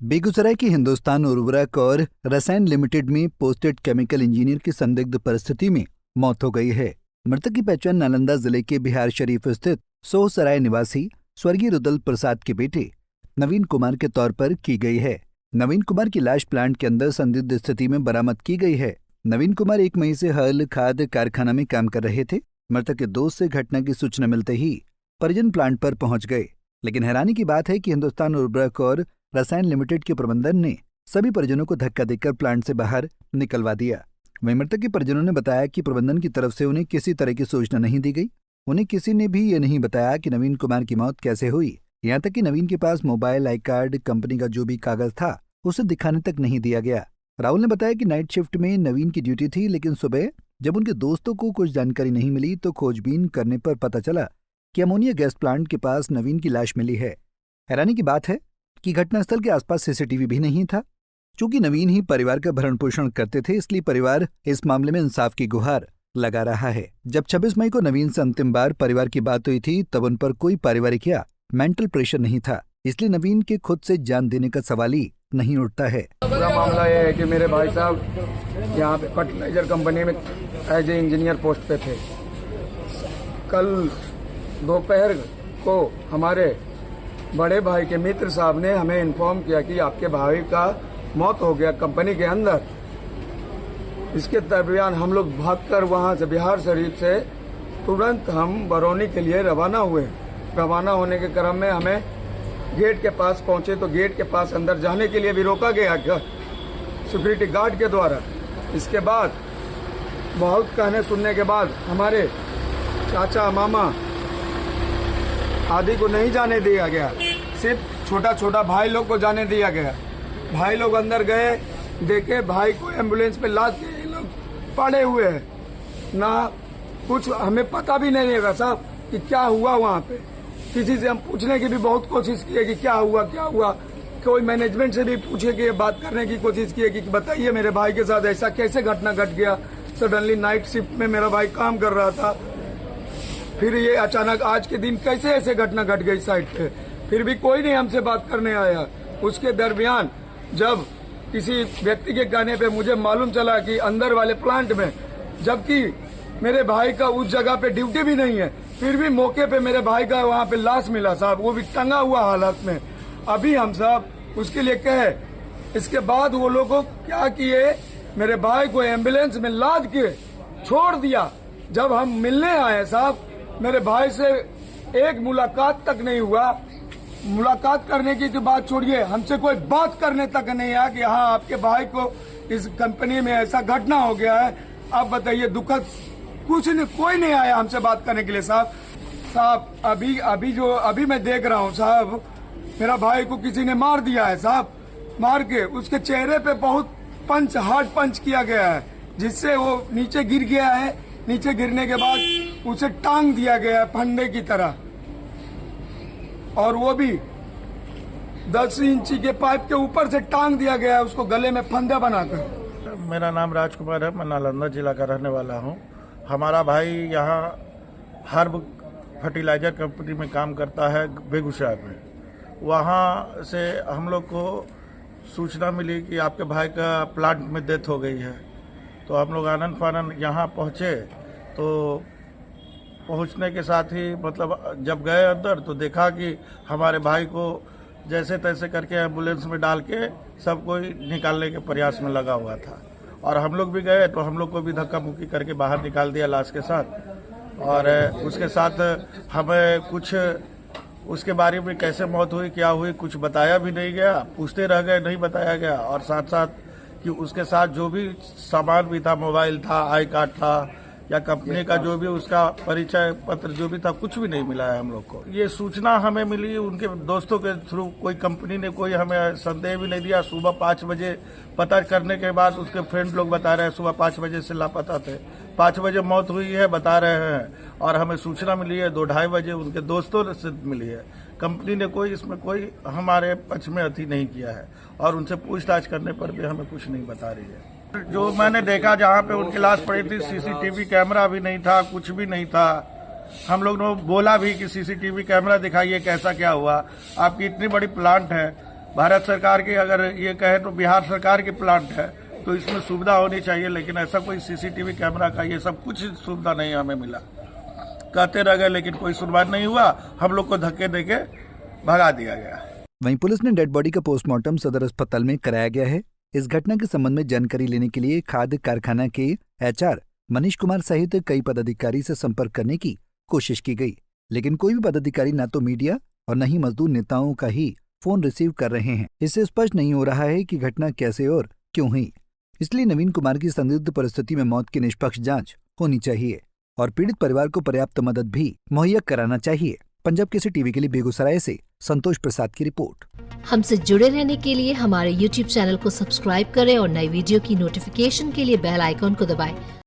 बेगूसराय की हिंदुस्तान उर्वरक और रसायन लिमिटेड में पोस्टेड केमिकल इंजीनियर की संदिग्ध परिस्थिति में मौत हो गई है। मृतक की पहचान नालंदा जिले के बिहार शरीफ स्थित सोहसराय निवासी स्वर्गीय रुदल प्रसाद के बेटे नवीन कुमार के तौर पर की गई है। नवीन कुमार की लाश प्लांट के अंदर संदिग्ध स्थिति में बरामद की गई है। नवीन कुमार 1 मई से हल खाद कारखाना में काम कर रहे थे। मृतक के दोस्त से घटना की सूचना मिलते ही परिजन प्लांट पर पहुंच गए, लेकिन हैरानी की बात है कि हिंदुस्तान उर्वरक और रसायन लिमिटेड के प्रबंधन ने सभी परिजनों को धक्का देकर प्लांट से बाहर निकलवा दिया। वहीं मृतक के परिजनों ने बताया कि प्रबंधन की तरफ से उन्हें किसी तरह की सूचना नहीं दी गई। उन्हें किसी ने भी ये नहीं बताया कि नवीन कुमार की मौत कैसे हुई। यहाँ तक कि नवीन के पास मोबाइल, आई कार्ड, कंपनी का जो भी कागज था उसे दिखाने तक नहीं दिया गया। राहुल ने बताया कि नाइट शिफ्ट में नवीन की ड्यूटी थी, लेकिन सुबह जब उनके दोस्तों को कुछ जानकारी नहीं मिली तो खोजबीन करने पर पता चला कि अमोनिया गैस प्लांट के पास नवीन की लाश मिली है। हैरानी की बात है कि घटनास्थल के आसपास सीसीटीवी भी नहीं था। चूंकि नवीन ही परिवार का भरण पोषण करते थे, इसलिए परिवार इस मामले में इंसाफ की गुहार लगा रहा है। जब 26 मई को नवीन से अंतिम बार परिवार की बात हुई थी, तब उन पर कोई पारिवारिक या मेंटल प्रेशर नहीं था, इसलिए नवीन के खुद से जान देने का सवाल ही नहीं उठता है। पूरा मामला ये है कि मेरे भाई साहब यहाँ पे फर्टिलाइजर कंपनी में एज ए इंजीनियर पोस्ट पे थे। कल दोपहर को हमारे बड़े भाई के मित्र साहब ने हमें इन्फॉर्म किया कि आपके भाई का मौत हो गया कंपनी के अंदर। इसके दरमियान हम लोग भागकर वहां से बिहार शरीफ से तुरंत हम बरौनी के लिए रवाना हुए। रवाना होने के क्रम में हमें गेट के पास पहुंचे तो गेट के पास अंदर जाने के लिए भी रोका गया सिक्योरिटी गार्ड के द्वारा। इसके बाद बहुत कहने सुनने के बाद हमारे चाचा, मामा आदि को नहीं जाने दिया गया, सिर्फ छोटा छोटा भाई लोग को जाने दिया गया। भाई लोग अंदर गए, देखे भाई को एम्बुलेंस पे लाद के ये लोग पड़े हुए हैं। ना कुछ हमें पता भी नहीं लगा साहब कि क्या हुआ वहाँ पे। किसी से हम पूछने की भी बहुत कोशिश किए कि क्या हुआ। कोई मैनेजमेंट से भी पूछे कि बात करने की कोशिश की कि बताइए मेरे भाई के साथ ऐसा कैसे घटना घट गया। सडनली नाइट शिफ्ट में मेरा भाई काम कर रहा था, फिर ये अचानक आज के दिन कैसे ऐसे घटना घट गई साइड पे। फिर भी कोई नहीं हमसे बात करने आया। उसके दरमियान जब किसी व्यक्ति के कहने पे मुझे मालूम चला कि अंदर वाले प्लांट में, जबकि मेरे भाई का उस जगह पे ड्यूटी भी नहीं है, फिर भी मौके पे मेरे भाई का वहाँ पे लाश मिला साहब, वो भी टंगा हुआ हालत में। अभी हम साहब उसके लिए कहे, इसके बाद वो लोगों क्या किए, मेरे भाई को एम्बुलेंस में लाद के छोड़ दिया। जब हम मिलने आए साहब, मेरे भाई से एक मुलाकात तक नहीं हुआ। मुलाकात करने की तो बात छोड़िए, हमसे कोई बात करने तक नहीं आया कि हाँ आपके भाई को इस कंपनी में ऐसा घटना हो गया है। अब बताइए, दुखद कुछ नहीं, कोई नहीं आया हमसे बात करने के लिए साहब। अभी मैं देख रहा हूँ साहब, मेरा भाई को किसी ने मार दिया है साहब। मार के उसके चेहरे पे बहुत हार्ड पंच किया गया है, जिससे वो नीचे गिर गया है। नीचे गिरने के बाद उसे टांग दिया गया है फंदे की तरह, और वो भी 10 इंची के पाइप के ऊपर से टांग दिया गया है उसको गले में फंदा बनाकर। मेरा नाम राजकुमार है, मैं नालंदा जिला का रहने वाला हूँ। हमारा भाई यहाँ हर्ब फर्टिलाइजर कंपनी में काम करता है बेगूसराय में। वहाँ से हम लोग को सूचना मिली कि आपके भाई का प्लांट में डेथ हो गई है। तो हम लोग आनंद फानन यहाँ पहुँचे। तो पहुँचने के साथ ही मतलब जब गए अंदर तो देखा कि हमारे भाई को जैसे तैसे करके एम्बुलेंस में डाल के सब कोई निकालने के प्रयास में लगा हुआ था। और हम लोग भी गए तो हम लोग को भी धक्का मुक्की करके बाहर निकाल दिया लाश के साथ। और उसके साथ हमें कुछ उसके बारे में कैसे मौत हुई, क्या हुई, कुछ बताया भी नहीं गया। पूछते रह गए, नहीं बताया गया। और साथ साथ कि उसके साथ जो भी सामान भी था, मोबाइल था, आई कार्ड था, या कंपनी का जो भी उसका परिचय पत्र जो भी था, कुछ भी नहीं मिला है हम लोग को। ये सूचना हमें मिली उनके दोस्तों के थ्रू। कोई कंपनी ने कोई हमें संदेह भी नहीं दिया। सुबह 5 बजे पता करने के बाद उसके फ्रेंड लोग बता रहे हैं सुबह 5 बजे से लापता थे। 5 बजे मौत हुई है बता रहे हैं, और हमें सूचना मिली है 2-2:30 बजे उनके दोस्तों से मिली है। कंपनी ने कोई इसमें कोई हमारे पक्ष में अति नहीं किया है, और उनसे पूछताछ करने पर भी हमें कुछ नहीं बता रही है। जो मैंने देखा जहाँ पे उनकी लाश पड़ी थी, सीसीटीवी कैमरा भी नहीं था, कुछ भी नहीं था। हम लोग ने बोला भी कि सीसीटीवी कैमरा दिखाइए, कैसा क्या हुआ। आपकी इतनी बड़ी प्लांट है, भारत सरकार की अगर ये कहे तो बिहार सरकार की प्लांट है, तो इसमें सुविधा होनी चाहिए, लेकिन ऐसा कोई सीसीटीवी कैमरा का ये सब कुछ सुविधा नहीं हमें मिला। कहते रह गए लेकिन कोई सुनवाई नहीं हुआ, हम लोग को धक्के देके भगा दिया गया। वहीं पुलिस ने डेड बॉडी का पोस्टमार्टम सदर अस्पताल में कराया गया है। इस घटना के संबंध में जानकारी लेने के लिए खाद्य कारखाना के एचआर मनीष कुमार सहित कई पदाधिकारी से संपर्क करने की कोशिश की गई, लेकिन कोई भी पदाधिकारी न तो मीडिया और न ही मजदूर नेताओं का ही फोन रिसीव कर रहे हैं। इससे स्पष्ट नहीं हो रहा है कि घटना कैसे और क्यों हुई। इसलिए नवीन कुमार की संदिग्ध परिस्थिति में मौत की निष्पक्ष जांच होनी चाहिए और पीड़ित परिवार को पर्याप्त मदद भी मुहैया कराना चाहिए। पंजाब केसरी टीवी के लिए बेगूसराय से संतोष प्रसाद की रिपोर्ट। हमसे जुड़े रहने के लिए हमारे YouTube चैनल को सब्सक्राइब करें और नई वीडियो की नोटिफिकेशन के लिए बेल आइकॉन को दबाएं।